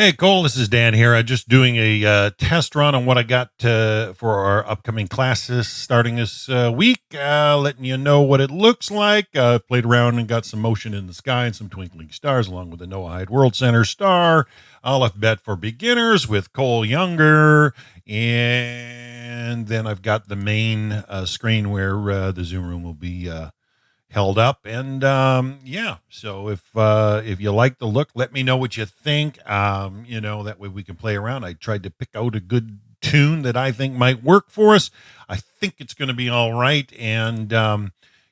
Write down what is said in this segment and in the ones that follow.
Hey, Cole, this is Dan here. I'm just doing a test run on what I got for our upcoming classes starting this week, letting you know what it looks like. Played around and got some motion in the sky and some twinkling stars, along with the Noah Hyde World Center star, Aleph-Bet for beginners with Cole Younger. And then I've got the main screen where the Zoom room will be held up, and yeah, so if you like the look, let me know what you think. That way we can play around. I tried to pick out a good tune that I think might work for us. I think it's going to be all right, and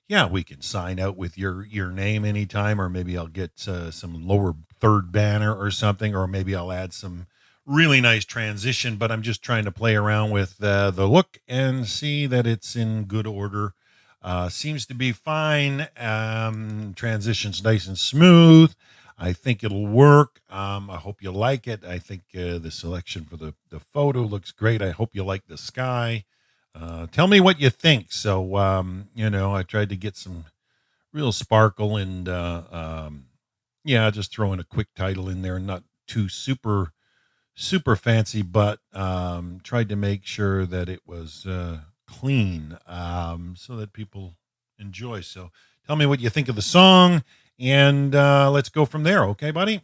yeah, we can sign out with your name anytime, or maybe I'll get some lower third banner or something, or maybe I'll add some really nice transition. But I'm just trying to play around with the look and see that it's in good order. Seems to be fine. Transitions nice and smooth. I think it'll work. I hope you like it. I think the selection for the photo looks great. I hope you like the sky. Tell me what you think. So, I tried to get some real sparkle and, yeah, just throwing a quick title in there, not too super fancy, but tried to make sure that it was clean, so that people enjoy. So tell me what you think of the song, and let's go from there. Okay, buddy?